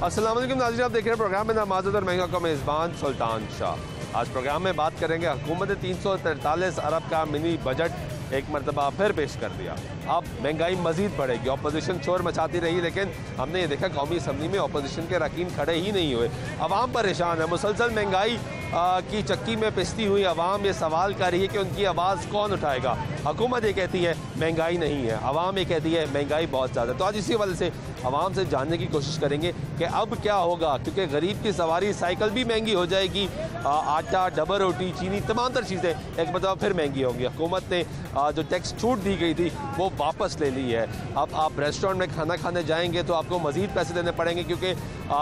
अस्सलाम वालेकुम नाज़रीन, आप देख रहे हैं प्रोग्राम में नामाज़द और महंगा का मेज़बान सुल्तान शाह। आज प्रोग्राम में बात करेंगे हुकूमत ने 343 अरब का मिनी बजट एक मरतबा फिर पेश कर दिया। अब महंगाई मजीद बढ़ेगी। अपोजिशन शोर मचाती रही, लेकिन हमने ये देखा कौमी असम्बली में अपोजिशन के रकीन खड़े ही नहीं हुए। अवाम परेशान है। मुसलसल महंगाई की चक्की में पिसती हुई अवाम ये सवाल कर रही है कि उनकी आवाज़ कौन उठाएगा। हुकूमत ये कहती है महंगाई नहीं है, अवाम ये कहती है महंगाई बहुत ज़्यादा। तो आज इसी वजह से अवाम से जानने की कोशिश करेंगे कि अब क्या होगा, क्योंकि गरीब की सवारी साइकिल भी महंगी हो जाएगी, आटा, डबल रोटी, चीनी, तमाम तर चीज़ें एक मतलब फिर महंगी होंगी। हुकूमत ने जो टैक्स छूट दी गई थी वो वापस ले ली है। अब आप रेस्टोरेंट में खाना खाने जाएंगे तो आपको मज़ीद पैसे देने पड़ेंगे, क्योंकि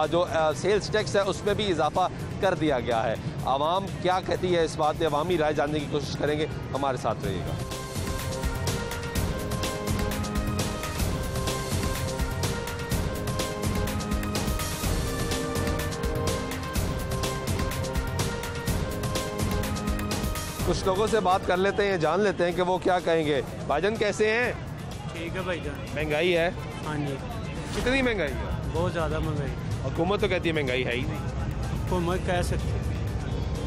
जो सेल्स टैक्स है उसमें भी इजाफा कर दिया गया है। आवाम क्या कहती है इस बात में, अवामी राय जानने की कोशिश करेंगे। हमारे साथ रहिएगा। कुछ लोगों से बात कर लेते हैं, जान लेते हैं कि वो क्या कहेंगे। भाईजान कैसे हैं? ठीक है भाईजान। महंगाई है? हाँ जी। कितनी महंगाई है? बहुत ज़्यादा महंगाई। हुकूमत तो कहती है महंगाई है ही नहीं। हुकूमत कह सकती है।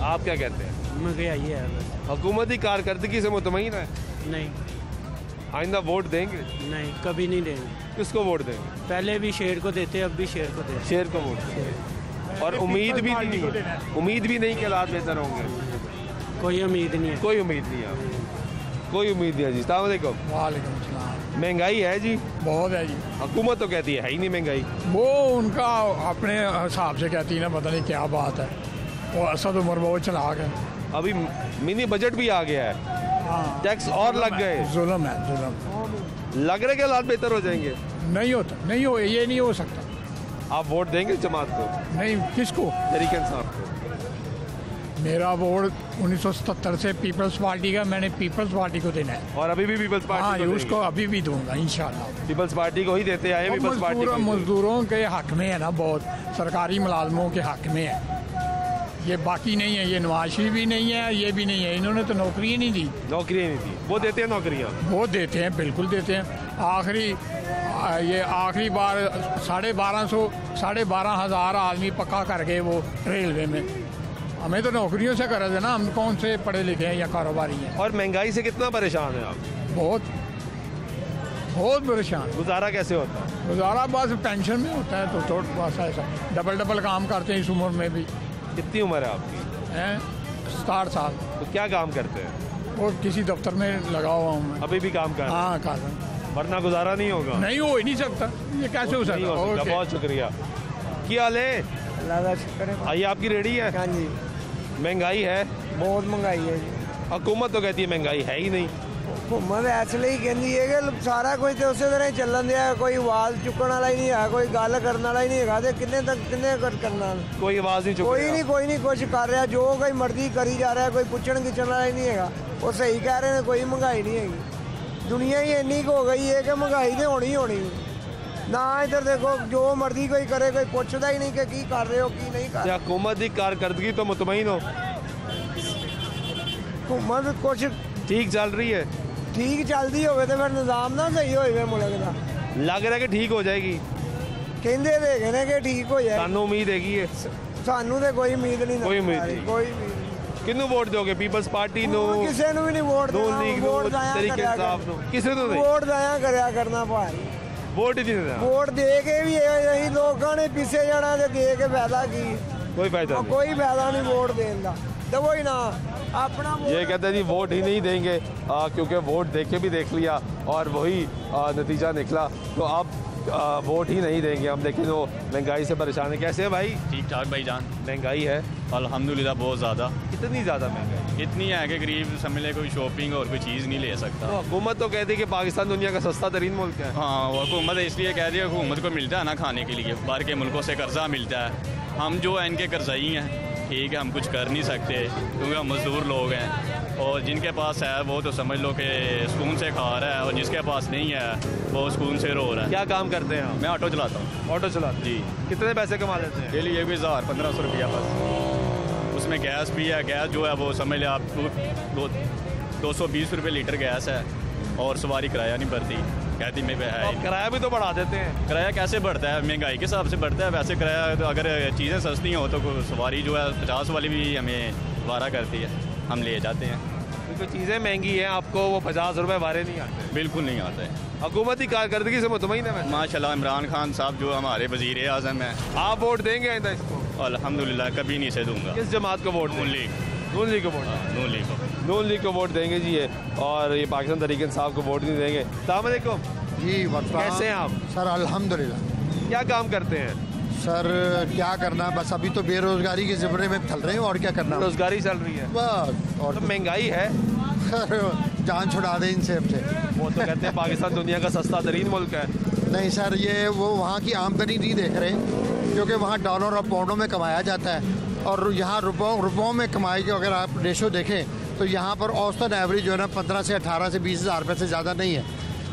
आप क्या कहते हैं? महंगाई है बस। हुकूमत ही कारकर्दगी से मुतमईन है? नहीं। आइंदा वोट देंगे? नहीं, कभी नहीं देंगे। किसको वोट देंगे? पहले भी शेर को देते, अब भी शेर को देते। शेर को वोट देंगे। और उम्मीद भी नहीं कि हालात बेहतर होंगे। कोई उम्मीद नहीं है। कोई उम्मीद नहीं है। कोई उम्मीद नहीं है जी। अस्सलाम वालेकुम। वालेकुम सलाम। महंगाई है जी? बहुत है जी। हुकूमत तो कहती है ही नहीं महंगाई। वो उनका अपने हिसाब से कहती है ना, पता नहीं क्या बात है। वो असद उमर बहुत चलाक है। अभी मिनी बजट भी आ गया है, हाँ, टैक्स और लग गए। जुल्म है, जुल्म। लग रहे कि हालात बेहतर हो जाएंगे? नहीं होता, नहीं हो, ये नहीं हो सकता। आप वोट देंगे जमात को? नहीं, किसको? तरीके इंसाफ को। मेरा वोट 1977 से पीपल्स पार्टी का, मैंने पीपल्स पार्टी को देना है। और अभी भी पीपल्स हाँ, पार्टी को उसको अभी भी दूंगा इंशाल्लाह। पीपल्स पार्टी को ही देते आए। पीपल्स पार्टी को मजदूरों के हक में है ना, बहुत सरकारी मुलाजमों के हक में है ये। बाकी नहीं है, ये नवाज शरीफ भी नहीं है, ये भी नहीं है। इन्होंने तो नौकरी नहीं दी। नौकरियाँ नहीं दी। वो देते हैं नौकरियाँ? वो देते हैं, बिल्कुल देते हैं। ये आखिरी बार 12,500 आदमी पक्का कर गए वो रेलवे में। हमें तो नौकरियों से कर देना, हम कौन से पढ़े लिखे हैं या कारोबारी हैं। और महंगाई से कितना परेशान है आप? बहुत बहुत परेशान। गुजारा कैसे होता है? गुजारा बस पेंशन में होता है, तो थोड़ा बस ऐसा डबल काम करते हैं इस उम्र में भी। कितनी उम्र है आपकी? हैं 60 साल। तो क्या काम करते हैं? और किसी दफ्तर में लगा हुआ हूँ मैं। अभी भी काम कर रहे हैं? हाँ, कर रहा हूँ। वरना गुजारा नहीं होगा? नहीं, हो ही नहीं सकता। ये कैसे हो सकता? बहुत शुक्रिया। क्या हाल है? आइए, आपकी रेडी है? हाँ जी। महंगाई है? बहुत महंगाई है जी। हुकूमत तो कहती है महंगाई है ही नहीं। हुकूमत इसलिए कहती है कि सारा कुछ तो उसी तरह चलन दिया, कोई आवाज़ चुकने वाला ही नहीं है, कोई गल करने वाला ही नहीं है। तो किन्ने करना? कोई आवाज़ नहीं चुक कोई नहीं कुछ कर रहा, जो कोई मर्जी करी जा रहा है, कोई पुछण गिछण वाला ही नहीं है। वो सही कह रहे हैं, कोई महंगाई नहीं है। दुनिया ही इन्नी हो गई है कि महंगाई तो होनी ही होनी ना। इधर देखो, जो मर्जी कोई करे, कोई पूछता ही नहीं कि की कर रहे हो की नहीं कर। हुकूमत की कारकर्दगी तो मुतमईन हो? हुकूमत कुछ ठीक चल रही है? ठीक चलती होवे तो फिर निज़ाम ना सही होवे मुल्क का। लग रहा है कि ठीक हो जाएगी। कहते देखे ने कि ठीक हो जाए। सानू उम्मीद हैगी है? सानू तो कोई उम्मीद नहीं। कोई उम्मीद नहीं। कोई उम्मीद। किन्नू वोट दोगे? पीपल्स पार्टी नो? किसी ने भी नहीं वोट देना। वोट तरीके इंसाफ नो? किसी ने वोट दया करया करना भाई। वोट ही नहीं देना। वोट दे के भी यही लोगों ने पीछे जाना, दे के फायदा की? कोई फायदा नहीं। कोई फायदा नहीं वोट देने का। दबो ही ना अपना। ये कहते हैं जी वोट ही नहीं देंगे, क्योंकि वोट दे के भी देख लिया और वही नतीजा निकला, तो अब वोट ही नहीं देंगे हम। लेकिन वो महंगाई से परेशान है। कैसे है भाई? ठीक ठाक भाईजान। महंगाई है? अल्हम्दुलिल्लाह बहुत ज़्यादा। कितनी ज़्यादा महंगाई? इतनी है कि गरीब समझ ले कोई शॉपिंग और कोई चीज़ नहीं ले सकता। तो हुकूमत तो कहती है कि पाकिस्तान दुनिया का सस्ता तरीन मुल्क है। हाँ, वो हुकूमत इसलिए कह रही है, हुकूमत को मिलता है ना खाने के लिए, बाहर के मुल्कों से कर्जा मिलता है। हम जो है इनके कर्जाई हैं, ठीक है, हम कुछ कर नहीं सकते क्योंकि हम मजदूर लोग हैं। और जिनके पास है वो तो समझ लो कि सुकून से खा रहा है, और जिसके पास नहीं है वो सुकून से रो रहा है। क्या काम करते हैं आप? मैं ऑटो चलाता हूँ। ऑटो चलाते जी। कितने पैसे कमा लेते हैं? डेली ये भी 1000-1500 रुपया बस। उसमें गैस भी है। गैस जो है वो समझ ले आप 220 रुपये लीटर गैस है, और सवारी किराया नहीं भरती। कहती में पे है आप किराया भी तो बढ़ा देते हैं। किराया कैसे बढ़ता है? महंगाई के हिसाब से बढ़ता है। वैसे किराया तो अगर चीज़ें सस्ती हो तो सवारी जो है 50 वाली भी हमें वारा करती है, हम ले जाते हैं। क्योंकि चीज़ें महंगी हैं, आपको वो 50 रुपये वारे नहीं आते। बिल्कुल नहीं आता है। हुकूमती कारकर्दगी से मुतमईन है? माशाल्लाह इमरान खान साहब जो हमारे वज़ीर आज़म हैं। आप वोट देंगे आइंदा इसको? अल्हम्दुलिल्लाह कभी नहीं से दूंगा। किस जमात को वोट? नून लीग। नून लीग को वोट? नून लीग को। नून लीग को वोट देंगे जी ये, और ये पाकिस्तान तहरीक इंसाफ को वोट नहीं देंगे। अस्सलाम वालेकुम जी कैसे हैं आप? सर अल्हम्दुलिल्लाह। क्या काम करते हैं? सर क्या करना, बस अभी तो बेरोजगारी के ज़िम्मे में चल रहे हैं, और क्या करना रोजगारी चल रही है बस। और तो महंगाई है सर जान छुड़ा दे इनसे हमसे। वो तो कहते हैं पाकिस्तान दुनिया का सस्ता तरीन मुल्क है। नहीं सर, ये वो वहाँ की आमदनी नहीं देख रहे, क्योंकि वहाँ डॉलर और पाउंडों में कमाया जाता है, और यहाँ रुपयों में कमाई के अगर आप रेशो देखें तो यहाँ पर औसतन एवरेज जो है ना 15 से 18 से 20 हज़ार रुपये से ज़्यादा नहीं है।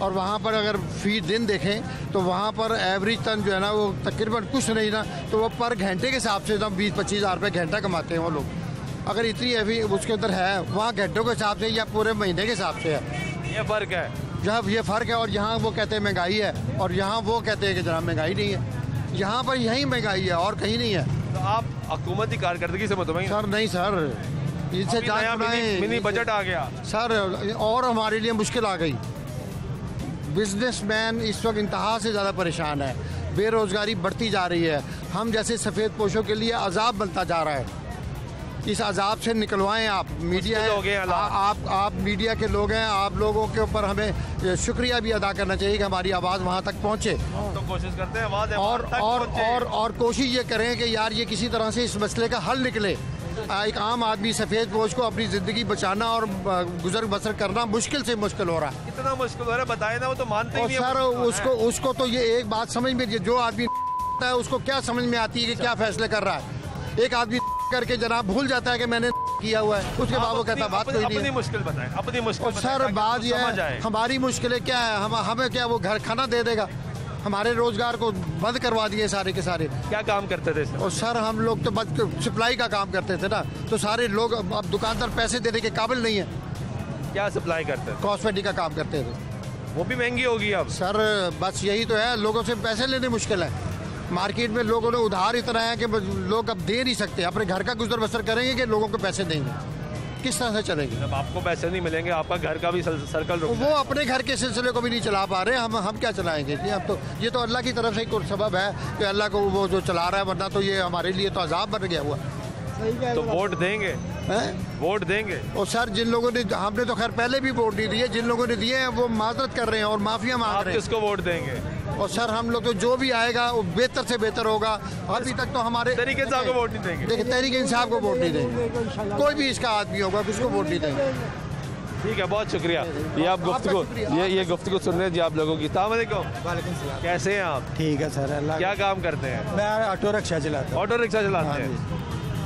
और वहाँ पर अगर फी दिन देखें तो वहाँ पर एवरेज तन जो है ना वो तकरीबन कुछ नहीं ना, तो वो पर घंटे के हिसाब से 20-25 हज़ार रुपये घंटा कमाते हैं वो लोग। अगर इतनी एवरी उसके अंदर है, वहाँ घंटों के हिसाब से या पूरे महीने के हिसाब से है। ये फ़र्क है, जहाँ ये फ़र्क है। और यहाँ वो कहते हैं महंगाई है, और यहाँ वो कहते हैं कि जनाब महंगाई नहीं है। यहाँ पर यही महंगाई है और कहीं नहीं है। तो आप हुकूमती कारकर्दगी से मुतमईन? सर नहीं सर, इनसे मिनी बजट आ गया सर, और हमारे लिए मुश्किल आ गई। बिजनेसमैन इस वक्त इंतहा से ज़्यादा परेशान है, बेरोज़गारी बढ़ती जा रही है, हम जैसे सफ़ेद पोशों के लिए अजाब बनता जा रहा है। इस अजाब से निकलवाएं आप, मीडिया है, आप मीडिया के लोग हैं, आप लोगों के ऊपर हमें शुक्रिया भी अदा करना चाहिए कि हमारी आवाज़ वहाँ तक पहुँचे। तो कोशिश करते हैं आवाज़ और कोशिश ये करें कि यार ये किसी तरह से इस मसले का हल निकले। एक आम आदमी सफ़ेद पोश को अपनी ज़िंदगी बचाना और गुजर बसर करना मुश्किल से मुश्किल हो रहा है। कितना मुश्किल हो रहा है बताए ना, वो तो मानते ही नहीं। सर उसको तो ये एक बात समझ में, जो आदमी है उसको क्या समझ में आती है कि क्या फैसले कर रहा है। एक आदमी करके जनाब भूल जाता है कि मैंने किया हुआ है, उसके बाद वो कहता बात कोई नहीं है। अपनी मुश्किल बताएं, अपनी मुश्किल। सर बात ये है, हमारी मुश्किलें क्या है, हमें क्या वो घर खाना दे देगा? हमारे रोजगार को बंद करवा दिए सारे के सारे। क्या काम करते थे? और सर हम लोग तो बस सप्लाई का काम करते थे ना, तो सारे लोग अब दुकानदार पैसे देने के काबिल नहीं है। क्या सप्लाई करते थे? कॉस्मेटिक का काम करते थे। वो भी महंगी होगी अब सर। बस यही तो है, लोगों से पैसे लेने मुश्किल है। मार्केट में लोगों ने उधार इतना है कि लोग अब दे नहीं सकते। अपने घर का गुजर बसर करेंगे कि लोगों को पैसे देंगे? किस तरह से चलेंगे? जब आपको पैसे नहीं मिलेंगे, आपका घर का भी सर्कल रुक वो अपने घर के सिलसिले को भी नहीं चला पा रहे, हम क्या चलाएंगे? अब तो ये तो अल्लाह की तरफ से कोई सबब है कि अल्लाह को वो जो चला रहा है, वरना तो ये हमारे लिए तो अजाब बन गया हुआ। तो वोट देंगे? वोट देंगे। और सर जिन लोगों ने, हमने तो खैर पहले भी वोट नहीं दिए, जिन लोगों ने दिए हैं वो माजरत कर रहे हैं और माफिया मांग रहे हैं। किसको वोट देंगे? और सर हम लोग तो जो भी आएगा वो बेहतर से बेहतर होगा। अभी तक तो हमारे तहरीक इंसाफ को वोट नहीं देंगे। देखिए तहरीक इंसाफ को वोट नहीं देंगे, कोई भी इसका आदमी होगा किसको वोट नहीं देंगे। ठीक है, बहुत शुक्रिया। ये आप गुफ्तगू, ये गुफ्तगू सुन रहे हैं जी आप लोगों की। अस्सलाम वालेकुम। कैसे हैं आप? ठीक है सर। अल्लाह क्या काम करते हैं? मैं ऑटो रिक्शा चलाता हूँ। ऑटो रिक्शा चलाते हैं?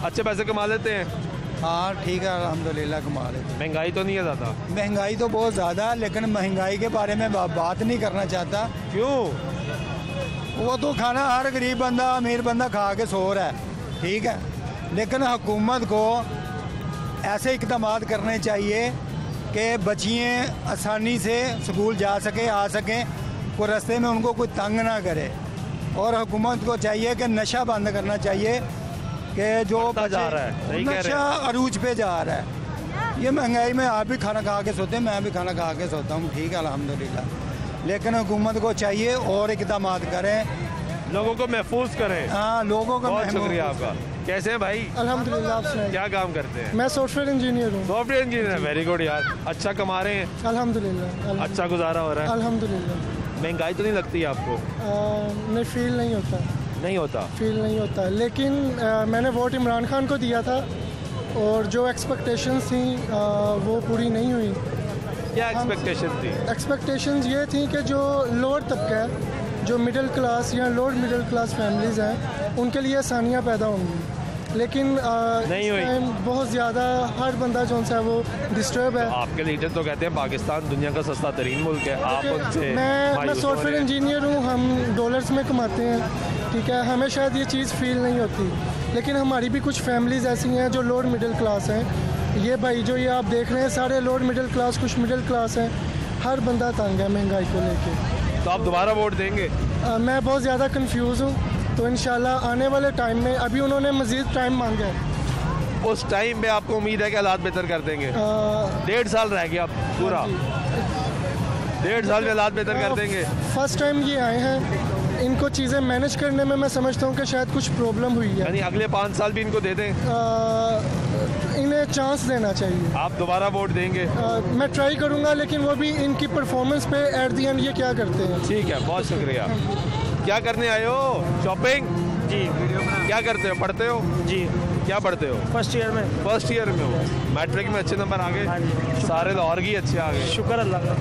अच्छे पैसे कमा लेते हैं? हाँ ठीक है अल्हम्दुलिल्लाह कमा लेते हैं। महंगाई तो नहीं है ज़्यादा? महंगाई तो बहुत ज़्यादा है, लेकिन महंगाई के बारे में बात नहीं करना चाहता। क्यों? वो तो खाना हर गरीब बंदा अमीर बंदा खा के सो रहा है, ठीक है, लेकिन हुकूमत को ऐसे इक़दाम करने चाहिए कि बच्चियाँ आसानी से स्कूल जा सके, आ सकें, कोई रास्ते में उनको कोई तंग ना करे। और हुकूमत को चाहिए कि नशा बंद करना चाहिए कि जो जा रहा है, नशा अरूज पे जा रहा है। ये महंगाई में आप भी खाना खा के सोते हैं, मैं भी खाना खा के सोता हूँ, ठीक है अल्हम्दुलिल्लाह। लेकिन हुकूमत को चाहिए और इक़दाम करें, लोगों को महफूज करें। हाँ लोगों को। बहुत शुक्रिया आपका। कैसे हैं भाई? अल्हम्दुलिल्लाह। आप सुनाइए। क्या काम करते हैं? मैं सॉफ्टवेयर इंजीनियर हूँ। सॉफ्टवेयर इंजीनियर, वेरी गुड यार। अच्छा कमा रहे हैं? अल्हम्दुलिल्लाह। अच्छा गुजारा हो रहा है? अल्हम्दुलिल्लाह। महंगाई तो नहीं लगती है आपको? नहीं, फील नहीं होता। नहीं होता? फील नहीं होता, लेकिन मैंने वोट इमरान खान को दिया था और जो एक्सपेक्टेशंस थी वो पूरी नहीं हुई। क्या एक्सपेक्टेशन थी? एक्सपेक्टेशंस ये थी कि जो लोअर तबका है, जो मिडिल क्लास या लोअर मिडिल क्लास फैमिलीज़ हैं, उनके लिए आसानियाँ पैदा होंगी, लेकिन नहीं हुई। बहुत ज़्यादा हर बंदा जो है वो डिस्टर्ब है। आपके लीडर तो कहते हैं पाकिस्तान दुनिया का सस्ता तरीन मुल्क है, आप उनसे मैं सॉफ्टवेयर इंजीनियर हूँ, हम डॉलर्स में कमाते हैं, ठीक है, हमें शायद ये चीज़ फील नहीं होती, लेकिन हमारी भी कुछ फैमिलीज़ ऐसी हैं जो लोअर मिडिल क्लास हैं। ये भाई जो ये आप देख रहे हैं सारे लोअर मिडिल क्लास, कुछ मिडिल क्लास हैं। हर बंदा तंग है महंगाई को लेके। तो आप दोबारा वोट देंगे? मैं बहुत ज़्यादा कंफ्यूज हूँ, तो इंशाल्लाह आने वाले टाइम में, अभी उन्होंने मज़ीद टाइम मांगा है, उस टाइम पे आपको उम्मीद है कि हालात बेहतर कर देंगे? 1.5 साल रह गया पूरा, 1.5 साल में हालात बेहतर कर देंगे? फर्स्ट टाइम ये आए हैं, इनको चीज़ें मैनेज करने में मैं समझता हूँ कि शायद कुछ प्रॉब्लम हुई है। यानी अगले 5 साल भी इनको दे दें? इन्हें चांस देना चाहिए। आप दोबारा वोट देंगे? मैं ट्राई करूँगा, लेकिन वो भी इनकी परफॉर्मेंस पे एट द एंड ये क्या करते हैं। ठीक है, बहुत शुक्रिया। क्या करने आए हो? शॉपिंग? जी। क्या करते हो? पढ़ते हो? जी। क्या पढ़ते हो? फर्स्ट ईयर में। फर्स्ट ईयर में हो? मैट्रिक में अच्छे नंबर आ गए? हाँ जी। सारे लाहौर की अच्छे आ गए? शुक्र अल्लाह का।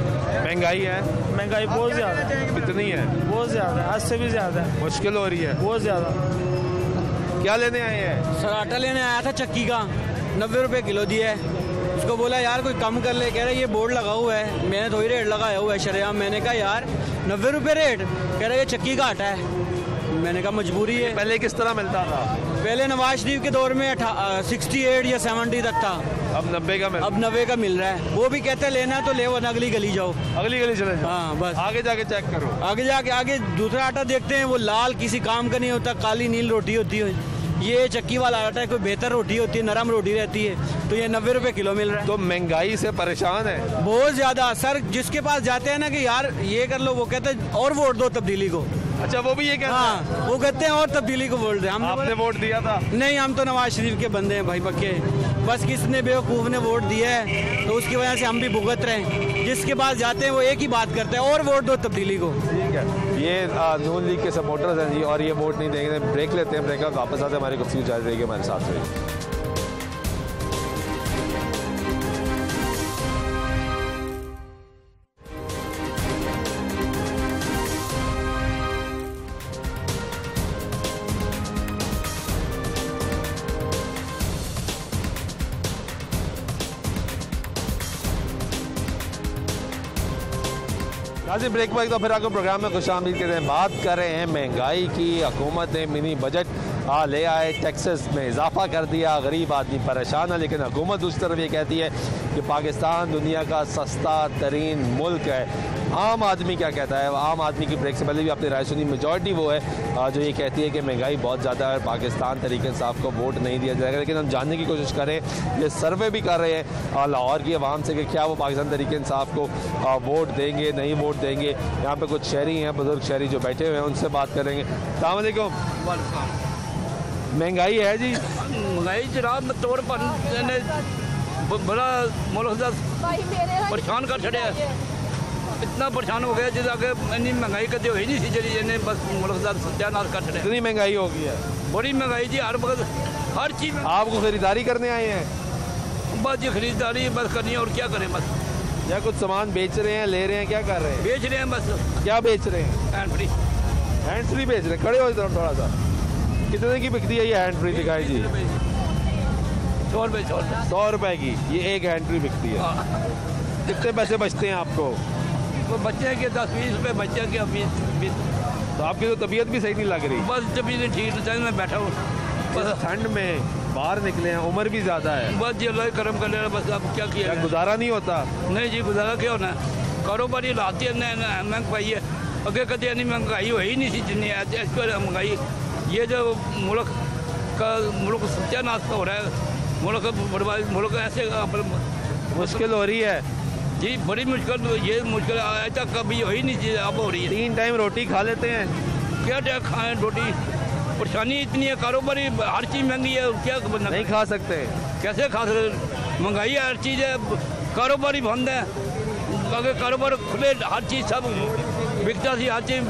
महंगाई है? महंगाई बहुत ज़्यादा है। कितनी है? बहुत ज़्यादा है, आज से भी ज़्यादा है। मुश्किल हो रही है बहुत ज़्यादा। क्या लेने आए हैं? सर आटा लेने आया था चक्की का, 90 रुपये किलो दिया है। उसको बोला यार कोई कम कर ले, कह रहा ये बोर्ड लगा हुआ है, मैंने थोड़ी रेट लगाया हुआ है शरेआम। मैंने कहा यार 90 रुपये रेट, कह रहा ये चक्की का आटा है। मैंने कहा मजबूरी है। पहले किस तरह मिलता था? पहले नवाज शरीफ के दौर में 68 या 70 तक था, अब 90 का अब 90 का मिल रहा है। वो भी कहते हैं लेना है तो ले, वरना अगली गली जाओ। अगली गली चले जाओ? हाँ बस। आगे जाके चेक करो। आगे जाके आगे दूसरा आटा देखते हैं, वो लाल किसी काम का नहीं होता, काली नील रोटी होती है। ये चक्की वाला आटा है, कोई बेहतर रोटी होती है, नरम रोटी रहती है, तो ये 90 रुपये किलो मिल रहा है। तो महंगाई से परेशान है बहुत ज्यादा सर। जिसके पास जाते हैं ना कि यार ये कर लो, वो कहते हैं और वोट दो तब्दीली को। अच्छा, वो भी ये कहते हैं? हाँ, वो कहते हैं और तब्दीली को वोट दे। आपने वोट दिया था? नहीं, हम तो नवाज शरीफ के बंदे हैं भाई पक्के। बस किसने बेवकूफ़ ने वोट दिया है तो उसकी वजह से हम भी भुगत रहे हैं। जिसके पास जाते हैं वो एक ही बात करते हैं, और वोट दो तब्दीली को। ठीक है, ये नून लीग के सपोर्टर्स हैं जी, और ये वोट नहीं देंगे। ब्रेक लेते हैं, ब्रेक का वापस आते हैं, हमारी गुफ्तगू जारी रहेगी, हमारे साथ रहिए। नाज़रीन, ब्रेक पर तो फिर आपको प्रोग्राम में खुशामदीद कहते हैं। बात कर रहे हैं महंगाई की। हुकूमत ने मिनी बजट ले आए, टैक्सेस में इजाफा कर दिया, गरीब आदमी परेशान है। लेकिन हुकूमत दूसरी तरफ ये कहती है कि पाकिस्तान दुनिया का सस्ता तरीन मुल्क है। आम आदमी क्या कहता है? आम आदमी की ब्रेक से पहले भी आपने राय सुनी। मेजॉरिटी वो है जो ये कहती है कि महंगाई बहुत ज़्यादा है, पाकिस्तान तरीके इंसाफ को वोट नहीं दिया जाएगा। लेकिन हम जानने की कोशिश करें, ये सर्वे भी कर रहे हैं लाहौर की आवाम से कि क्या वो पाकिस्तान तरीके इंसाफ को वोट देंगे, नहीं वोट देंगे। यहाँ पे कुछ शहरी हैं, बुजुर्ग शहरी जो बैठे हुए हैं, उनसे बात करेंगे। अस्सलाम वालेकुम। महंगाई है जी? महंगाई जनाब तौर पर बड़ा मुल्क परेशान कर छड़िया। इतना परेशान हो गया जिस आगे इन्नी महंगाई कदे हुई नहीं सी जी, इन्हें बस मुल्क का सत्यानाश कर छड़िया। इतनी महंगाई हो गई है? बड़ी महंगाई जी, हर वक्त हर चीज़। आपको खरीदारी करने आए हैं? बस जी खरीदारी बस करनी है, और क्या करें बस। या कुछ सामान बेच रहे हैं, ले रहे हैं, क्या कर रहे हैं? बेच रहे हैं बस। क्या बेच रहे हैं? Hand free. हैंड फ्री बेच रहे हैं? खड़े हो इधर थोड़ा सा। कितने की बिकती है ये हैंड फ्री? दिखाई जी। 100 रुपये। 100 रुपए की ये एक हैंड फ्री बिकती है। कितने पैसे बचते हैं आपको? तो बच्चे के 10-20 रुपये, बच्चे के 20। तो आपकी तो तबीयत भी सही नहीं लग रही? बस तबीयत ठीक नहीं, मैं बैठा हूँ बस। ठंड में बाहर निकले हैं, उम्र भी ज़्यादा है। बस जी अल्लाह करम कर लेना, बस। अब क्या किया? गुजारा नहीं होता? नहीं जी, गुजारा क्या होना है? कारोबारी लाती है महंगाई है। अगे कदे इतनी महंगाई हो ही नहीं सी जितनी इस पर महंगाई। ये जो मुल्क सत्यानाश हो रहा है, मुल्क बर्बाद, मुल्क ऐसे मुश्किल हो रही है जी, बड़ी मुश्किल। ये मुश्किल ऐसा कभी हो ही नहीं थी, अब हो रही है। 3 टाइम रोटी खा लेते हैं? क्या टाइम खाएं रोटी? परेशानी इतनी है, कारोबारी हर चीज़ महंगी है, क्या बनना? नहीं खा सकते? कैसे खा सकते? महंगाई है, हर चीज़ है, कारोबारी बंद है। अगर कारोबार खुले, हर चीज़ सब बिकता थी, हर चीज़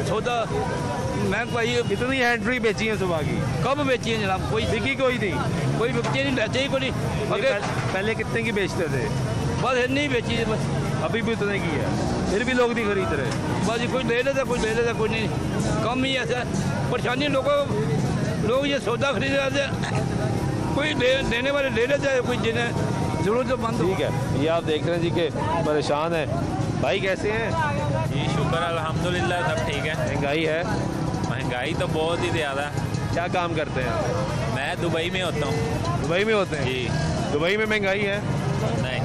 सौदा महंगाई। कितनी हैंड फ्री बेची है सुबह की? कब बेची है जनाब? कोई बिकी कोई नहीं? कोई बिकती नहीं, लेते ही कोई। अगर पहले कितने की बेचते थे? बस नहीं बेची है बस। अभी भी उतने की है, फिर भी लोग नहीं खरीद रहे? बस कोई ले लेता, कोई ले लेता, कोई नहीं। कम ही ऐसा परेशानी लोग ये सौदा खरीद रहे थे, कोई लेने वाले ले लेते हैं, कोई जिन्हें जरूरत बंद। ठीक है, ये आप देख रहे हैं जी कि परेशान है। भाई कैसे हैं? जी शुक्र अल्हम्दुलिल्लाह, सब ठीक है। महंगाई है? महंगाई तो बहुत ही ज़्यादा है। क्या काम करते हैं? मैं दुबई में होता हूँ। दुबई में होते हैं जी। दुबई में महंगाई है? नहीं।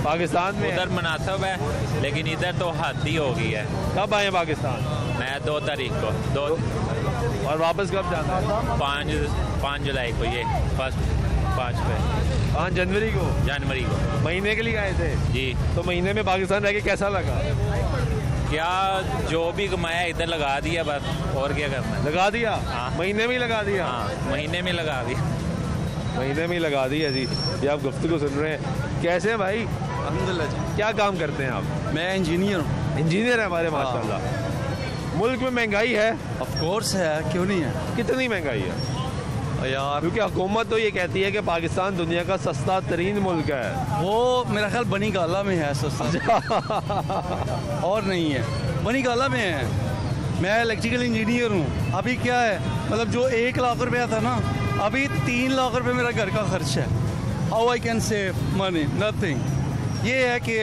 पाकिस्तान में उधर मुनासिब है, लेकिन इधर तो हद ही हो गई है। कब आए पाकिस्तान? मैं 2 तारीख को और वापस कब जाना है? 5 जुलाई को, ये फर्स्ट 5 जनवरी को। महीने के लिए आए थे जी। तो महीने में पाकिस्तान रह के कैसा लगा? क्या जो भी कमाया इधर लगा दिया बस, और क्या करना है। लगा दिया? हाँ। महीने में ही लगा दिया? हाँ, महीने में लगा दिया। महीने में ही लगा दिया जी। ये आप गुफ्तगू सुन रहे हैं। कैसे हैं भाई? अल्हम्दुलिल्लाह जी। क्या काम करते हैं आप? मैं इंजीनियर हूँ। इंजीनियर है हमारे, माशाल्लाह। मुल्क में महंगाई है? ऑफ कोर्स है, क्यों नहीं है। कितनी महंगाई है यार? क्योंकि हुकूमत तो ये कहती है कि पाकिस्तान दुनिया का सस्ता तरीन मुल्क है। वो मेरा ख्याल बनी गाला में है सस्ता और नहीं है, बनी गाला में है। मैं इलेक्ट्रिकल इंजीनियर हूँ। अभी क्या है, मतलब जो 1 लाख रुपया था ना, अभी 3 लाख रुपये मेरा घर का खर्च है। How I can save money? Nothing. ये है कि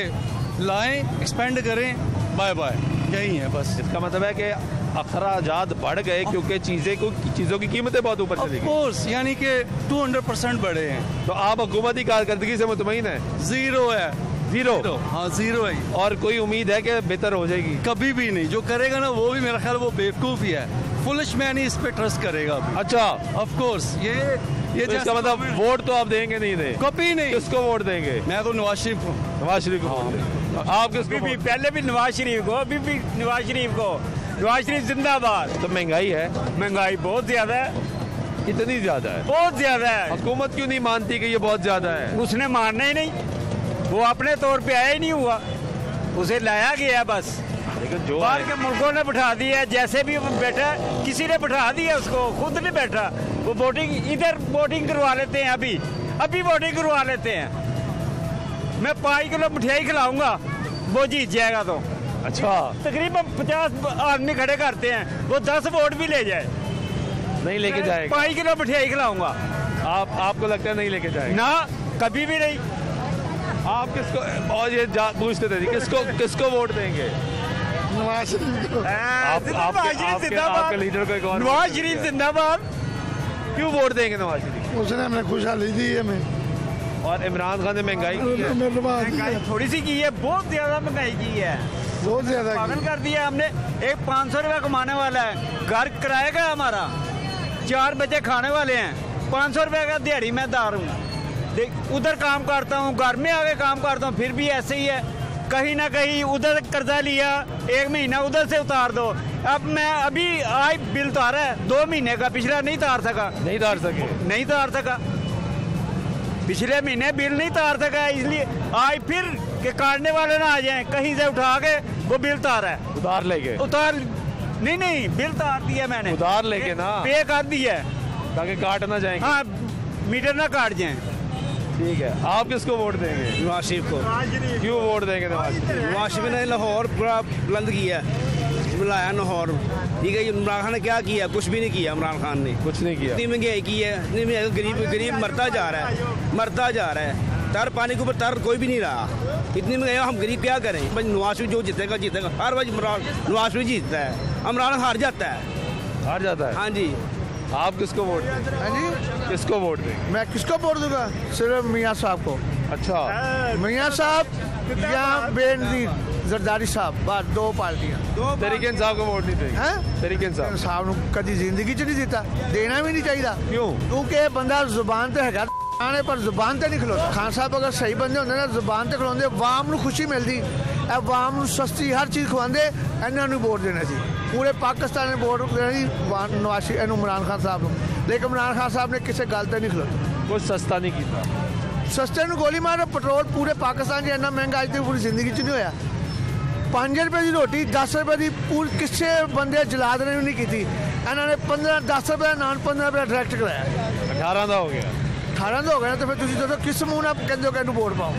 लाएं, एक्सपेंड करें, बाय बाय, यही है बस। इसका मतलब है कि अखराजात बढ़ गए क्योंकि चीज़ों की कीमतें बहुत ऊपर चली गई। कोर्स यानी कि 200% बढ़े हैं। तो आप हुकूमती कारकर्दगी से मुतमईन है? जीरो है। जीरो? हाँ, जीरो है। और कोई उम्मीद है कि बेहतर हो जाएगी? कभी भी नहीं। जो करेगा ना वो भी मेरा ख्याल वो बेवकूफ़ ही है, फुलिश मैन ही इस पे ट्रस्ट करेगा अभी। अच्छा, ऑफ कोर्स। ये तो इसका मतलब वोट तो आप देंगे नहीं? दे कभी नहीं। किसको वोट देंगे? मैं तो नवाज शरीफ को। नवाज शरीफ को? आप किसको? पहले भी नवाज शरीफ को, अभी भी नवाज शरीफ को। नवाज शरीफ जिंदाबाद। तो महंगाई है? महंगाई बहुत ज्यादा है। कितनी ज्यादा है? बहुत ज्यादा है। हुकूमत क्यों नहीं मानती कि ये बहुत ज्यादा है? उसने मानना ही नहीं, वो अपने तौर पे आया ही नहीं हुआ, उसे लाया गया बस। लेकिन जो बाहर के मुल्कों ने बैठा दिया, जैसे भी वो बैठा, किसी ने बैठा दिया उसको, खुद नहीं बैठा। वो वोटिंग, इधर वोटिंग करवा लेते हैं, अभी वोटिंग करवा लेते हैं। मैं 5 किलो मिठाई खिलाऊंगा, वो जीत जाएगा। तो अच्छा, तकरीबन 50 आदमी खड़े करते हैं, वो 10 वोट भी ले जाए, नहीं लेके जाएगा। 5 किलो मिठाई खिलाऊंगा। आपको लगता है नहीं लेके जाएगा? ना, कभी भी नहीं। आप किसको, और ये पूछते थे किसको वोट देंगे? नवाज शरीफ को। आपके लीडर को कौन? नवाज शरीफ जिंदाबाद। क्यों वोट देंगे नवाज शरीफ? उसने हमें खुशहाली दी है हमें। और इमरान खान ने महंगाई की है? महंगाई थोड़ी सी की है, बहुत ज्यादा महंगाई की है, बहुत ज्यादा पागल कर दिया हमने। एक 500 रुपया कमाने वाला है, घर किराए का हमारा, 4 बच्चे खाने वाले हैं, 500 रुपये का दिहाड़ी मैं दार हूँ। उधर काम करता हूँ, घर में आके काम करता हूँ, फिर भी ऐसे ही है। कहीं ना कहीं उधर कर्जा लिया, 1 महीना उधर से उतार दो। अब मैं अभी आज बिल उतारा है 2 महीने का, पिछला नहीं तार सका। नहीं तार सका। पिछले महीने बिल नहीं तार सका, इसलिए आज फिर के काटने वाले ना आ जाएं, कहीं से उठा के वो बिल तारा है। उधार लेके? उतार नहीं, बिल तार दिया मैंने। उधार लेके ना पे कर दिया ताकि काट ना जाएंगे। हाँ, मीटर ना काट जाए। ठीक है, आप किसको वोट देंगे? नवाज शरीफ को। क्यों वोट देंगे नवाज शरीफ? नवाज शरीफ ने लाहौर पूरा बुलंद किया, बुलाया लाहौर। ठीक है, इमरान खान ने क्या किया? कुछ भी नहीं किया इमरान खान ने, कुछ नहीं किया। इतनी महंगाई की है, इतनी महंगाई, गरीब मरता जा रहा है। तर पानी के ऊपर तर कोई भी नहीं रहा, इतनी महंगाई। हम गरीब क्या करें? भाई नवाज शरीफ जो जीतेगा हर बार नवाज शरीफ जीतता है, इमरान हार जाता है। हाँ जी। आप किसको वोट देंगे? हाँ जी, किसको वोट देंगे? मैं किसको वोट दूंगा? सिर्फ मियाँ साहब को। अच्छा, मियाँ साहब या बेनजीर जरदारी साहब, बस 2 पार्टियां। तरीके साहब को वोट नहीं देंगे? तरीके साहब कभी जिंदगी च नहीं दिता, देना भी नहीं चाहिए। क्यों? क्योंकि बंदा जुबान तो है आने पर जुबान तो नहीं खलोता। खान साहब अगर सही बंदे होंगे ना, जुबान तो खलोंदे, वाम नूं खुशी मिलती, वाम सस्ती हर चीज़ खवाते, इन्होंने वोट देना सी। पूरे पाकिस्तान ने वोट देनी नवाज इमरान खान साहब को, लेकिन इमरान खान साहब ने किसी गल तो नहीं खलोता। कुछ सस्ता नहीं किया। सस्ते में गोली मारो, पेट्रोल पूरे पाकिस्तान च इन्ना महंगा अज तक पूरी जिंदगी च नहीं होया। 5 रुपए की रोटी 10 रुपए की पूरी किसी बंदे जलाद ने भी नहीं की। इन्होंने 10 रुपए का नान 15 रुपए डायरैक्ट कराया। 18 का हो गया। 18 का हो गया, तो फिर तुम दसो किस मुँह ना कहते हो कि वोट पाओ?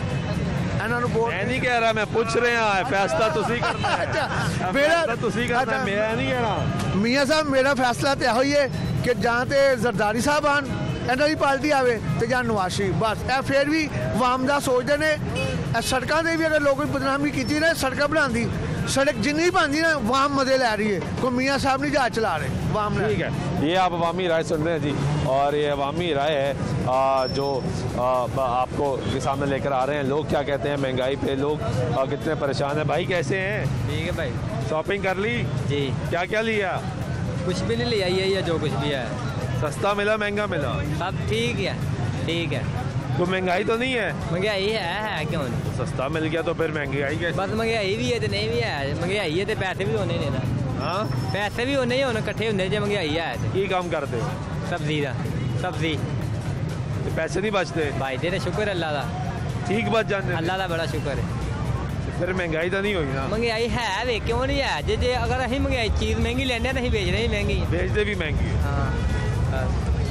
वोट मैं नहीं कह रहा, मैं पूछ रहे हैं, फैसला तुसी करना है। अच्छा, मेरा तुसी करना है, मैं नहीं कह रहा। मियाँ साहब मेरा फैसला तो यही है कि जहाँ ते जरदारी साहब आन, इन्हों की पार्टी आवे, तो जहाँ नवाज शरीफ, बस ए फिर भी वाम दा सोचते हैं। सड़कों से भी अगर लोगों की बदनामी की ना, सड़क बना दी, सड़क जिन्नी बनती ना वाम मजे लै रही है, कोई मियाँ साहब नहीं जहाज चला रहे, वाम ठीक है। ये आप अवामी राय सुन रहे हैं जी, और ये अवामी राय है जो आपको के सामने लेकर आ रहे हैं। लोग क्या कहते हैं महंगाई पे, लोग कितने परेशान हैं। भाई कैसे हैं? ठीक है भाई। शॉपिंग कर ली जी? क्या क्या लिया? कुछ भी नहीं लिया, यही है जो कुछ भी है। सस्ता मिला महंगा मिला? सब ठीक है, ठीक है। तो महंगाई तो नहीं है? महंगाई है क्यों नहीं? तो सस्ता मिल गया तो फिर महंगाई कैसे? बस महंगाई भी है तो नहीं भी है, महंगाई है तो पैसे भी होने नहीं ना। हाँ, पैसे भी होने ही होने, इकट्ठे होने जो महंगाई है। की काम करते हो? सब्जी का, सब्जी। तो पैसे नहीं बचते? भाई दे शुक्र अल्लाह का, ठीक बच जाते? अल्लाह का बड़ा शुक्र है। फिर महंगाई तो नहीं हुई ना? महंगाई है वे, क्यों नहीं है? जे अगर अं महंगाई चीज़ महंगी लेने तो बेच रहे महंगी, बेचते भी महंगी। हाँ।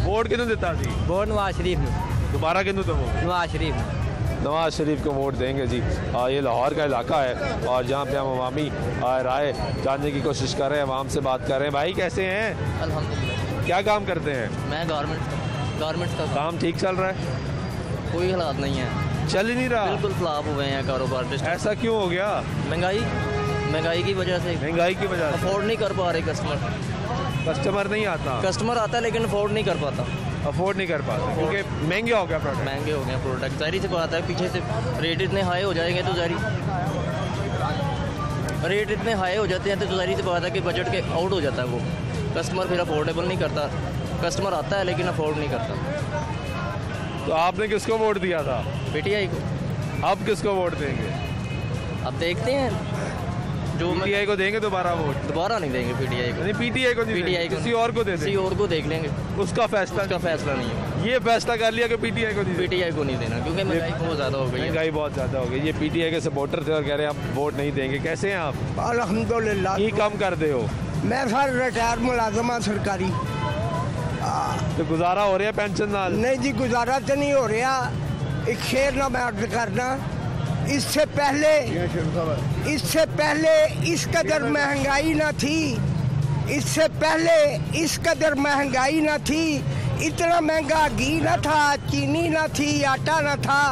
वोट किन्नू दिता सी? वोट नवाज शरीफ ने। दोबारा किन्नू दो? नवाज शरीफ। नवाज शरीफ को वोट देंगे जी। ये लाहौर का इलाका है और जहाँ पे हम अवामी राय जानने की कोशिश कर रहे हैं, आवाम से बात कर रहे हैं। भाई कैसे हैं? अल्हम्दुलिल्लाह। क्या काम करते हैं? मैं गवर्नमेंट का काम ठीक चल रहा है? कोई हालात नहीं है, चल ही नहीं रहा, बिल्कुल फ्लॉप हुए हैं कारोबार। ऐसा क्यों हो गया? महंगाई की वजह से। महंगाई की वजह से अफोर्ड नहीं कर पा रहे कस्टमर नहीं आता। कस्टमर आता है लेकिन अफोर्ड नहीं कर पाता। अफोर्ड नहीं कर पाता क्योंकि महंगे हो गया प्रोडक्ट। महंगे हो गए प्रोडक्ट, जाहिर सी बात है। पीछे से रेट इतने हाई हो जाएंगे तो रेट इतने हाई हो जाते हैं तो जाहिर सी बात है कि बजट के आउट हो जाता है वो। कस्टमर फिर अफोर्डेबल नहीं करता, कस्टमर आता है लेकिन अफोर्ड नहीं करता। तो आपने किसको वोट दिया था? PTI को। अब किसको वोट देंगे? अब देखते हैं जो PTI को देंगे दोबारा वोट? दोबारा नहीं देंगे PTI को। नहीं, PTI को नहीं, PTI को किसी और को दे किसी और को देख लेंगे। उसका फैसला नहीं है। ये फैसला कर लिया कि PTI को नहीं, PTI को नहीं देना क्योंकि महंगाई बहुत ज़्यादा हो गई। महंगाई बहुत ज़्यादा हो गई। ये PTI के सपोर्टर थे और कह रहे हैं आप वोट नहीं देंगे। कैसे हैं आप? अल्हम्दुलिल्लाह। ये काम करते हो? मैं सर रिटायर मुलाजम हाँ सरकारी। तो गुजारा हो रहा है पेंशन नाल? नहीं जी, गुजारा तो नहीं हो रहा। एक शेर ना मैं अर्ज करना, इससे पहले इस कदर महंगाई ना थी, इससे पहले इस कदर महंगाई ना थी, इतना महंगा घी ना था, चीनी ना थी, आटा ना था।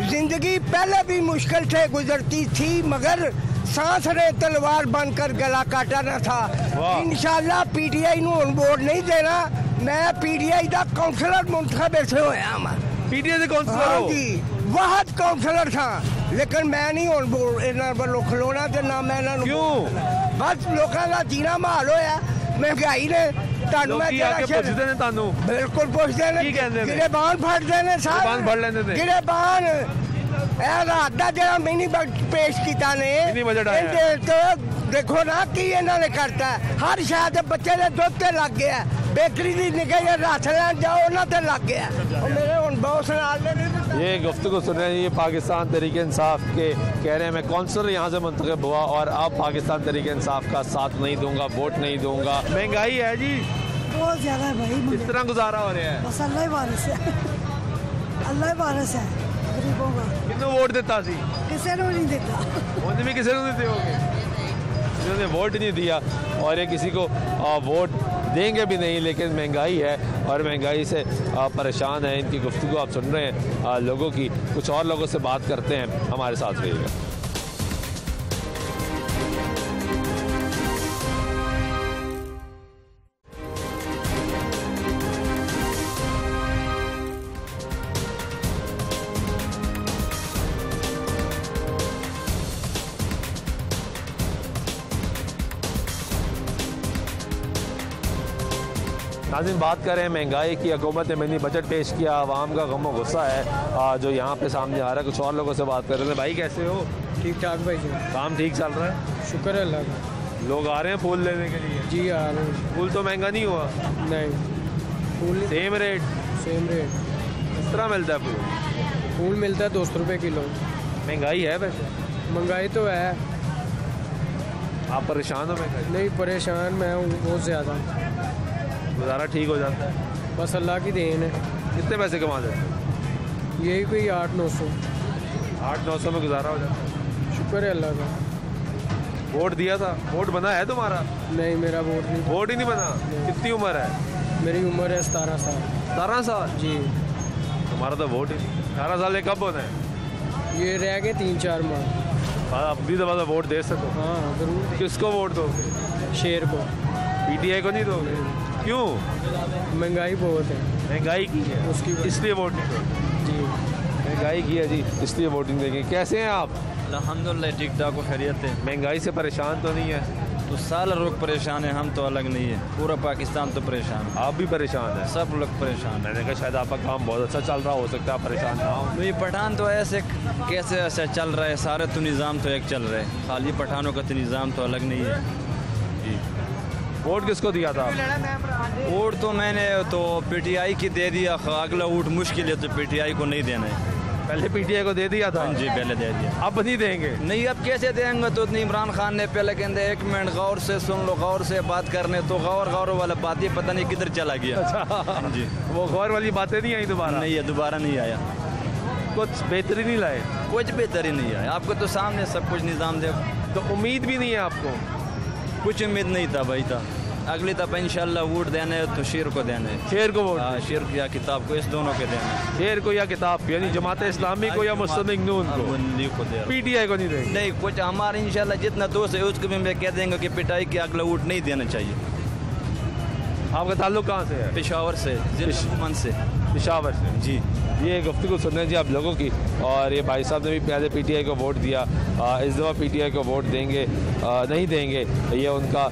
जिंदगी पहले भी मुश्किल से गुजरती थी मगर सांस ने तलवार बनकर गला काटा ना था। इंशाल्लाह PTI नूं हुण वोट नहीं देना। मैं PTI का काउंसलर मुंतखब इसे होया मैं। PTI के काउंसलर हो? जी, बहुत काउंसलर था लेकिन मैं नहीं हुण इन्हां वल्लों खलोना ते ना मैं इन्हां नूं। क्यों? बस लोकां दा जीना माल होया महंगाई ने। ਤੁਹਾਨੂੰ ਮੈਂ ਪੁੱਛਦੇ ਨੇ ਤੁਹਾਨੂੰ? बिल्कुल पुछदे ने। ਕੀ ਕਹਿੰਦੇ ਨੇ? गिरेबान फड़दे ने साहब। गिरेबान फड़ लेंदे ने। गिरेबान रात का जो मिनी बजट पेश किया ने, देखो ना कि इन्होंने करता है। हर शायद बच्चे के दुध से लग गया, बेकरी की निकल रस लैन जाओ उन्होंने लग गया। मेरे हुण बॉस नाल ये गुफ्तगू सुन रहे हैं। ये पाकिस्तान तहरीक इंसाफ के कह रहे हैं मैं काउंसलर यहाँ से मुंतखब हुआ और अब पाकिस्तान तहरीक इंसाफ का साथ नहीं दूंगा, वोट नहीं दूंगा। महंगाई है जी बहुत ज़्यादा है भाई। किस तरह गुजारा हो रहा है? बस अल्लाह ही वारिस है, अल्लाह ही वारिस है गरीबों का। किन्नू वोट देता सी? किसी ने नहीं देता। उन्हें भी किसी ने नहीं दियोगे? जिन्होंने वोट नहीं दिया और ये किसी को वोट देंगे भी नहीं। लेकिन महंगाई है और महंगाई से परेशान है। इनकी गुफ्तगू आप सुन रहे हैं लोगों की। कुछ और लोगों से बात करते हैं, हमारे साथ रहिएगा। नाज़रीन, बात करें महंगाई की। हुकूमत ने मिनी बजट पेश किया, आवाम का गम गुस्सा है जो यहाँ पे सामने आ रहा है। कुछ और लोगों से बात कर रहे हैं। भाई कैसे हो? ठीक ठाक भाई जी। काम ठीक चल रहा है? शुक्र है अल्लाह का। लोग आ रहे हैं फूल लेने के लिए? जी आ रहे हैं। फूल तो महंगा नहीं हुआ? नहीं, फूल सेम रेट। किस तरह मिलता है फूल? फूल मिलता है 200 रुपये किलो। महंगाई है वैसे? महंगाई तो है। आप परेशान हो महंगाई? नहीं परेशान मैं हूँ बहुत ज़्यादा। गुजारा ठीक हो जाता है? बस अल्लाह की देन है। कितने पैसे कमा देते? यही कोई 800-900। 800-900 में गुजारा हो जाता है? शुक्र है अल्लाह का। वोट दिया था? वोट बना है तुम्हारा? नहीं, मेरा वोट नहीं। वोट ही नहीं बना? कितनी उम्र है? मेरी उम्र है 17 साल। 17 साल? जी। तुम्हारा तो वोट ही नहीं। 18 साल ये कब होना है? ये रह गए 3-4 माह। अगली दफा तो वोट दे सको। हाँ ज़रूर। किसको वोट दो? शेर को। पीटीआई को नहीं दोगे? क्यों? महंगाई बहुत है। महंगाई की है उसकी, इसलिए वोट नहीं दोगे? जी महंगाई की है जी, इसलिए वोटिंग देंगे। कैसे हैं आप? अल्हम्दुलिल्लाह ठीक ठाक हो, खैरियत है। महंगाई से परेशान तो नहीं है? तो साल लोग परेशान है, हम तो अलग नहीं है, पूरा पाकिस्तान तो परेशान है। आप भी परेशान हैं? सब लोग परेशान। मैंने कहा शायद आपका काम बहुत अच्छा चल रहा हो सकता है, परेशान ना हो। तो ये पठान तो ऐसे कैसे ऐसे चल रहा है, सारे तो निज़ाम तो एक चल रहा है, खाली पठानों का तो निज़ाम तो अलग नहीं है जी। वोट किसको दिया था? वोट तो मैंने तो पीटीआई की दे दिया, अगला वोट मुश्किल है तो पीटीआई को नहीं देना है। पहले पीटीआई को दे दिया था? हाँ जी पहले दे दिया। अब नहीं देंगे? नहीं, अब कैसे देंगे? तो इमरान खान ने पहले कहते एक मिनट गौर से सुन लो, गौर से बात करने, तो गौर वाला बात ये पता नहीं किधर चला गया। अच्छा जी, वो गौर वाली बातें नहीं आई दोबारा? नहीं है, दोबारा नहीं आया। कुछ बेहतरी नहीं लाए? कुछ बेहतरी नहीं आया, आपको तो सामने सब कुछ निज़ाम दे। तो उम्मीद भी नहीं है आपको? कुछ उम्मीद नहीं था भाई था। अगली दफा इंशाल्लाह वोट देने तो शेर को देने। शेर को वोट? हाँ, शेर या किताब को, इस दोनों के देने। शेर को या किताब, यानी जमात इस्लामी को या मुस्लिम नून को दे? पीटीआई को नहीं देंगे? नहीं, कुछ हमारे इंशाल्लाह जितना दोस्त है उसको भी मैं कह देंगे कि पिटाई के अगला वोट नहीं देना चाहिए। आपका ताल्लुक कहाँ से है? पेशावर से, जिला से। पेशावर से जी। ये गुफ्तगू सुनने जी आप लोगों की, और ये भाई साहब ने भी पहले पीटीआई को वोट दिया, इस दफ़ा पीटीआई को वोट देंगे नहीं देंगे, ये उनका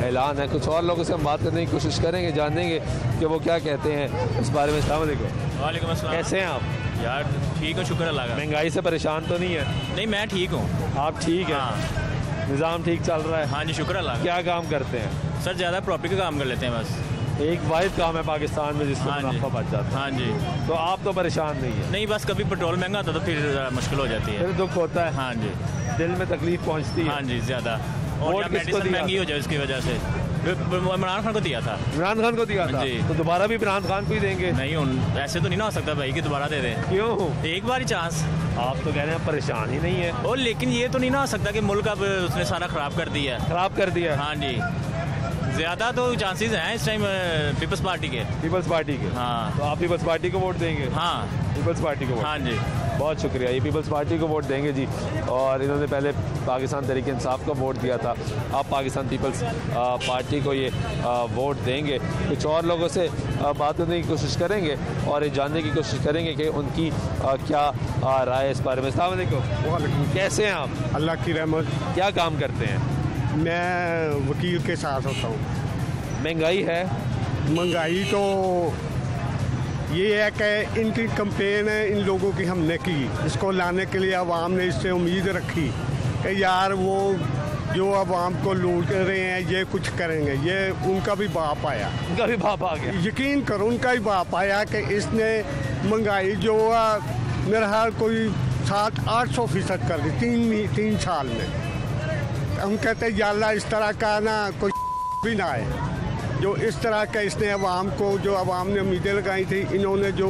ऐलान है। कुछ और लोगों से हम बात करने की कोशिश करेंगे, जानेंगे कि वो क्या कहते हैं इस बारे में। अस्सलाम वालेकुम। वालेकुम अस्सलाम। कैसे हैं आप? यार ठीक है, शुक्र अल्लाह का। महंगाई से परेशान तो नहीं है? नहीं, मैं ठीक हूँ। आप ठीक हैं? हाँ। निज़ाम ठीक चल रहा है? हाँ जी शुक्र अल्लाह का। क्या काम करते हैं? सर ज़्यादा प्रॉपर्टी का काम कर लेते हैं बस। एक वाहिद काम है पाकिस्तान में जिससे मुनाफा बच जाता है। हाँ जी। तो आप तो परेशान नहीं है? नहीं, बस कभी पेट्रोल महंगा होता तो फिर मुश्किल हो जाती है, फिर दुख होता है। हाँ जी, दिल में तकलीफ पहुँचती है। हाँ जी ज़्यादा। और मेडिसिन महंगी हो जाए उसकी वजह से। इमरान खान को दिया था। इमरान खान को दिया था? जी। तो दोबारा भी इमरान खान को ही देंगे? नहीं, ऐसे तो नहीं ना हो सकता भाई कि दोबारा दे दें। क्यों? एक बार ही चांस। आप तो कह रहे हैं परेशान ही नहीं है। और लेकिन ये तो नहीं ना हो सकता कि मुल्क अब उसने सारा ख़राब कर दिया। ख़राब कर दिया? हाँ जी, ज़्यादा तो चांसेस हैं इस टाइम पीपल्स पार्टी के। पीपल्स पार्टी के? हाँ। तो आप पीपल्स पार्टी को वोट देंगे? हाँ, पीपल्स पार्टी को वोट? हाँ जी। बहुत शुक्रिया, ये पीपल्स पार्टी को वोट देंगे जी। और इन्होंने पहले पाकिस्तान तहरीक इंसाफ को वोट दिया था, अब पाकिस्तान पीपल्स पार्टी को ये वोट देंगे। कुछ और लोगों से बात करने की कोशिश करेंगे और ये जानने की कोशिश करेंगे कि उनकी क्या राय इस बारे में। अस्सलाम वालेकुम। कैसे हैं आप? अल्लाह की रहमत। क्या काम करते हैं? मैं वकील के साथ होता हूँ। महंगाई है? महंगाई तो ये है कि इनकी कंपेन है इन लोगों की हमने की, इसको लाने के लिए अवाम ने इससे उम्मीद रखी कि यार वो जो अवाम को लूट रहे हैं ये कुछ करेंगे। ये उनका भी बाप आया। उनका भी बाप आ गया? यकीन करो उनका ही बाप आया कि इसने महंगाई जो मेरा हाल कोई 700-800% कर दी 3 साल में। हम कहते हैं या अल्लाह इस तरह का ना कोई भी ना आए जो इस तरह का इसने अवाम को, जो अवाम ने उम्मीदें लगाई थी, इन्होंने जो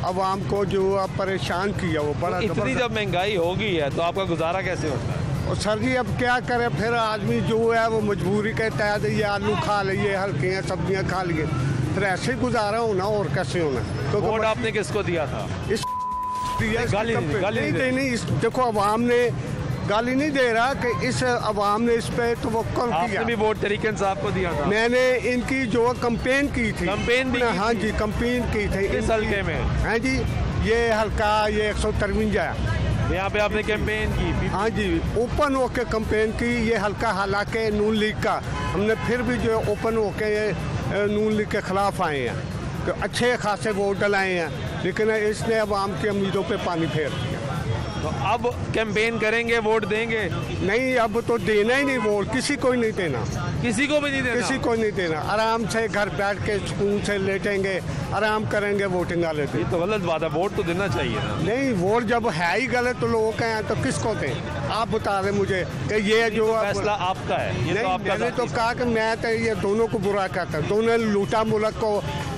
अवाम को जो परेशान किया वो बड़ा। इतनी जब महंगाई हो गई है तो आपका गुजारा कैसे होता है? और सर जी अब क्या करें, फिर आदमी जो है वो मजबूरी के तहत ये आलू खा लिए, हल्की सब्जियां खा लिए, फिर ऐसे गुजारा होना और कैसे होना। तो वोट आपने किसको दिया था? इस नहीं, देखो अवाम ने गाली नहीं दे रहा कि इस अवाम ने इस पे तवक्कुल किया। आपने भी वोट तरीके इंसाफ को दिया था? मैंने इनकी जो कंपेन की थी। कंपेन भी? हाँ जी, कंपेन की थी। किस हल्के में? हाँ जी, ये हल्का ये 153 यहाँ पे आपने कैंपेन की? हाँ जी, ओपन होके कंपेन की। ये हल्का हालांकि नून लीग का, हमने फिर भी जो ओपन होके नून लीग के खिलाफ आए हैं, तो अच्छे खासे वोट डलाए हैं, लेकिन इसने अवाम की उम्मीदों पे पानी फेर दिया। तो अब कैंपेन करेंगे, वोट देंगे? नहीं, अब तो देना ही नहीं वोट, किसी को ही नहीं देना। किसी को भी नहीं देना? किसी को नहीं देना। आराम से घर बैठ के सुकून से लेटेंगे, आराम करेंगे वोटिंग वाले दिन। ये तो गलत बात है, वोट तो देना चाहिए ना। नहीं, वोट जब है ही गलत तो लोग कहें तो किसको दें? आप बता रहे मुझे कि ये जो फैसला आपका है। ये नहीं, तो आपका मैंने तो कहा कि मैं तो ये दोनों को बुरा कहता हूँ। दोनों ने लूटा मुल्क को,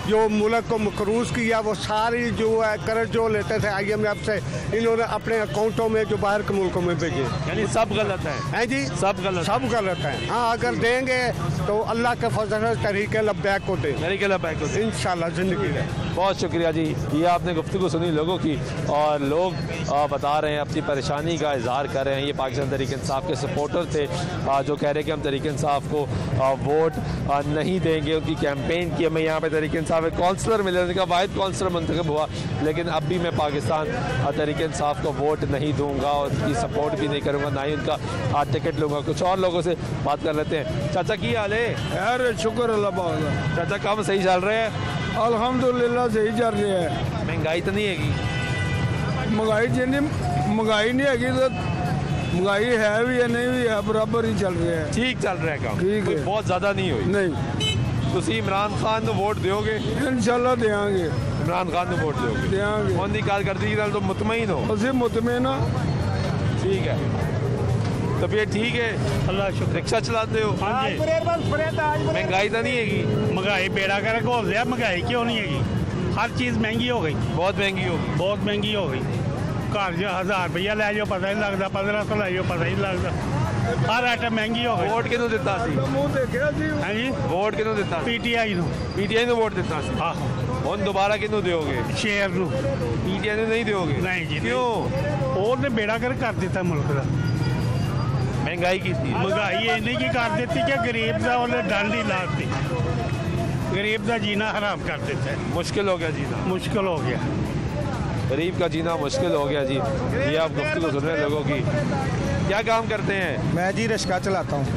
जो मुल्क को मकरूज किया, वो सारी जो है कर्ज जो लेते थे IMF से, इन्होंने अपने अकाउंटों में जो बाहर के मुल्कों में भेजे। यानी सब गलत है जी? सब गलत है। हाँ, अगर देंगे तो अल्लाह के फजल तरीके लब्बैक को दें, इंशाल्लाह जिंदगी है। बहुत शुक्रिया जी। ये आपने गुफ्तगू सुनी लोगों की, और लोग बता रहे हैं अपनी परेशानी का इजहार कर रहे हैं। ये पाकिस्तान तहरीक इंसाफ के सपोर्टर थे जो कह रहे हैं कि हम तहरीक इंसाफ को वोट नहीं देंगे। उनकी कैंपेन की, हमें यहाँ पे तहरीक इंसाफ एक कौंसलर मिले, उनका वाहिद कौंसलर मुंतखब हुआ, लेकिन अब भी मैं पाकिस्तान तहरीक इंसाफ को वोट नहीं दूंगा और उनकी सपोर्ट भी नहीं करूँगा, ना ही उनका टिकट लूँगा। कुछ और लोगों से बात कर लेते हैं। चाचा की हाल है? यार शुक्र अल्लाह पाक। चाचा काम सही चल रहे हैं? अल्हम्दुलिल्लाह सही चल रही है। महंगाई तो नहीं हैगी? महंगाई जिन्नी महंगाई नहीं हैगी तो महंगाई है भी है नहीं भी है, बराबर ही चल रही है। ठीक चल रहा है काम? ठीक है, बहुत ज़्यादा नहीं हुई? नहीं। तुसी इमरान खान को वोट दोगे? इंशाल्लाह देंगे। इमरान खान को वोट दोगे? देंगे। उनकी कारकर्दगी नाल तो मुतमईन हो? असि मुतमईन हां। ठीक है। तबीयत ठीक है? अल्लाह शुक्र। रिक्शा चलाते हो? हाँ जी। महंगाई तो नहीं हैगी? महंगाई बेड़ा कर हो गया, महंगाई क्यों नहीं हैगी? हर चीज़ महंगी हो गई। बहुत महंगी हो गई? बहुत महंगी हो गई। घर जो 1000 रुपया लै जाओ पता नहीं लगता, 1500 लै जाओ पता नहीं लगता, हर आइटम महंगी हो गई। वोट किनू दिता सी? हाँ जी। वोट किनू दिता? PTI ਨੂੰ। PTI ਨੂੰ वोट दिता सी? ਆਹੋ। ਹੁਣ ਦੁਬਾਰਾ ਕਿਹਨੂੰ ਦਿਓਗੇ? ਸ਼ੇਰ ਨੂੰ। PTI ਨੂੰ नहीं ਦਿਓਗੇ? नहीं जी। क्यों? ਉਹਨੇ बेड़ा कर ਦਿੱਤਾ ਮੁਲਕ ਦਾ। महंगाई की थी? महंगाई इन्नी की कर दी कि गरीब का उन्हें डंड ही लाती, गरीब का जीना हराम कर देता है। मुश्किल हो गया जीना? मुश्किल हो गया, गरीब का जीना मुश्किल हो गया जी। ये आप गुफ्तगू सुन रहे हैं लोगों की। क्या काम करते हैं? मैं जी रिक्शा चलाता हूँ।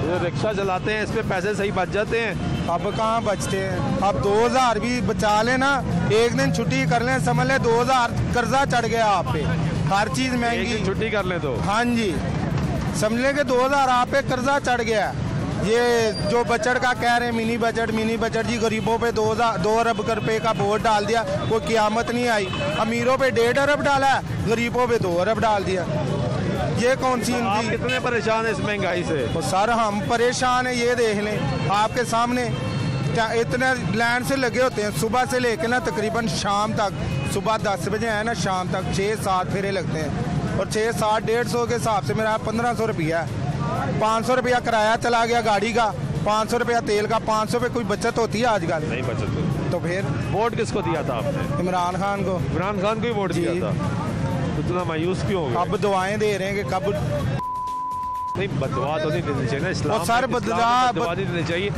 जो रिक्शा चलाते हैं इस पे पैसे सही बच जाते हैं? अब कहाँ बचते हैं? अब 2000 भी बचा लेना, एक दिन छुट्टी कर लें, समझ लें 2000 कर्जा चढ़ गया आप पे, हर चीज़ महंगी। छुट्टी कर लें तो? हाँ जी, समझ लें कि 2000 आप पे कर्जा चढ़ गया। ये जो बजट का कह रहे हैं मिनी बजट जी, गरीबों पे 2 अरब रुपए का बोझ डाल दिया, कोई क़यामत नहीं आई। अमीरों पे 1.5 अरब डाला है, गरीबों पे 2 अरब डाल दिया। ये कौन सी आप कितने परेशान हैं इस महंगाई से? तो सर हम परेशान हैं, ये देख लें आपके सामने इतने लाइन से लगे होते हैं सुबह से लेकर ना तकरीबन शाम तक। सुबह 10 बजे है ना, शाम तक 6-7 फेरे लगते हैं, और 6-7 150 के हिसाब से मेरा 1500 रुपया है। 500 रुपया किराया चला गया गाड़ी का, 500 रुपया तेल का, 500 पे कोई बचत होती है आजकल? नहीं बचत होती। तो फिर वोट किसको दिया था आपने? इमरान खान को। इमरान खान को ही वोट दिया था? इतना मायूस क्यों हो गए? अब दुआएं दे रहे हैं कि कब नहीं, बदवा तो नहीं देनी चाहिए ना, इस्लाम सर बदवा नहीं देनी चाहिए।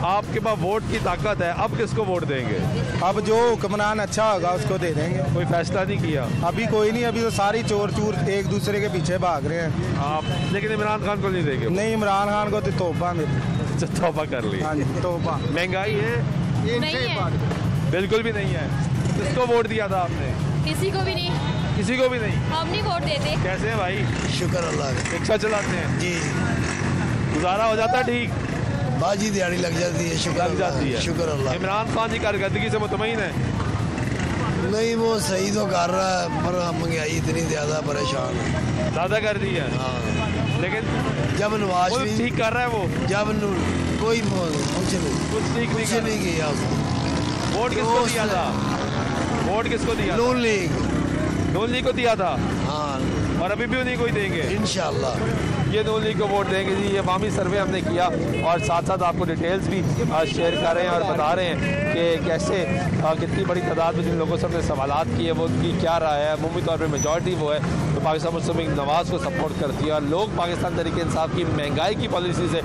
आपके पास वोट की ताकत है, अब किसको वोट देंगे? अब जो हुक्मरान अच्छा होगा उसको दे देंगे। कोई फैसला नहीं किया अभी? कोई नहीं, अभी तो सारी चोर एक दूसरे के पीछे भाग रहे हैं आप। लेकिन इमरान खान को नहीं देंगे? नहीं, इमरान खान को तो तौबा मेरी। तौबा कर ली? हाँ जी, तौबा। महंगाई है? नहीं है, बिल्कुल भी नहीं है। किसको वोट दिया था आपने? किसी को भी नहीं। किसी को भी नहीं? हम नहीं वोट देते। कैसे है भाई? शुक्र अल्लाह का। रिक्शा चलाते हैं जी, गुजारा हो जाता ठीक? बाजी दिहाड़ी लग जाती है। शुक्र लग जाती है, शुक्र अल्लाह। इमरान खान की कारकर्दगी से मुतमईन है? नहीं, वो सही तो कर रहा है, पर महंगाई इतनी ज्यादा परेशान है, ज़्यादा कर दी है। हाँ, लेकिन जब नवाज शरीफ ठीक कर रहा है वो, जब कोई कुछ नहीं किया उसने। वोट किसको दिया था? वोट किसको दिया? नून लीग। नून लीग को दिया था? हाँ, और अभी भी उन्हीं को ही देंगे इंशाल्लाह। ये नून लीग को वोट देंगे जी। ये अवामी सर्वे हमने किया, और साथ साथ आपको डिटेल्स भी शेयर कर रहे हैं और बता रहे हैं कि कैसे कितनी बड़ी तादाद में जिन लोगों से हमने सवालात किए वो उनकी क्या राय है। अमूमी तौर पर मेजॉरिटी वो है तो पाकिस्तान मुस्लिम लीग नवाज़ को सपोर्ट करती है, और लोग पाकिस्तान तहरीक इंसाफ की महंगाई की पॉलिसी से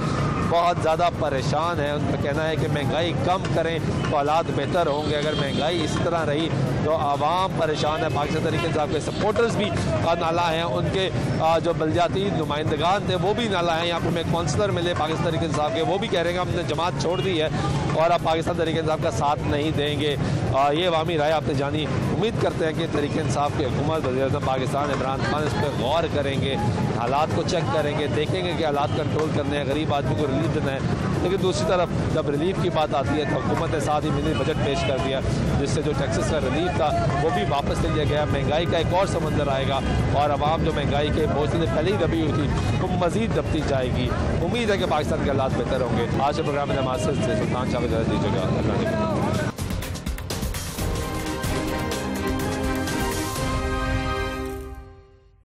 बहुत ज़्यादा परेशान है। उनका कहना है कि महंगाई कम करें तो हालात बेहतर होंगे। अगर महंगाई इस तरह रही तो आवाम परेशान है। पाकिस्तान तहरीक इंसाफ के सपोर्टर्स भी नाला हैं, उनके जो बलदियाती नुमाइंदगान थे वो भी नाला हैं। यहाँ पर हमें काउंसलर मिले पाकिस्तान तहरीक इंसाफ के, वो भी कह रहे हैं कि हमने जमात छोड़ दी है और अब पाकिस्तान तहरीक इंसाफ का साथ नहीं देंगे। ये अवामी राय आपने जानी। उम्मीद करते हैं कि तहरीक इंसाफ की हुकूमत वज़ीर-ए-आज़म पाकिस्तान इमरान खान इस पर गौर करेंगे, हालात को चेक करेंगे, देखेंगे कि हालात कंट्रोल करने हैं, गरीब आदमी को रिलीफ देना है। लेकिन दूसरी तरफ जब रिलीफ की बात आती है तो हुकूमत ने साथ ही मिनी बजट पेश कर दिया, जिससे जो टैक्सेस का रिलीफ था वो भी वापस ले लिया गया। महंगाई का एक और समंदर आएगा, और आवाम जो महंगाई के बोझ से पहले ही दबी हुई थी वो मज़ीद दबती जाएगी। उम्मीद है कि पाकिस्तान के हालात बेहतर होंगे। आज के प्रोग्राम में नमाज से सुल्तान शाह दीजिएगा।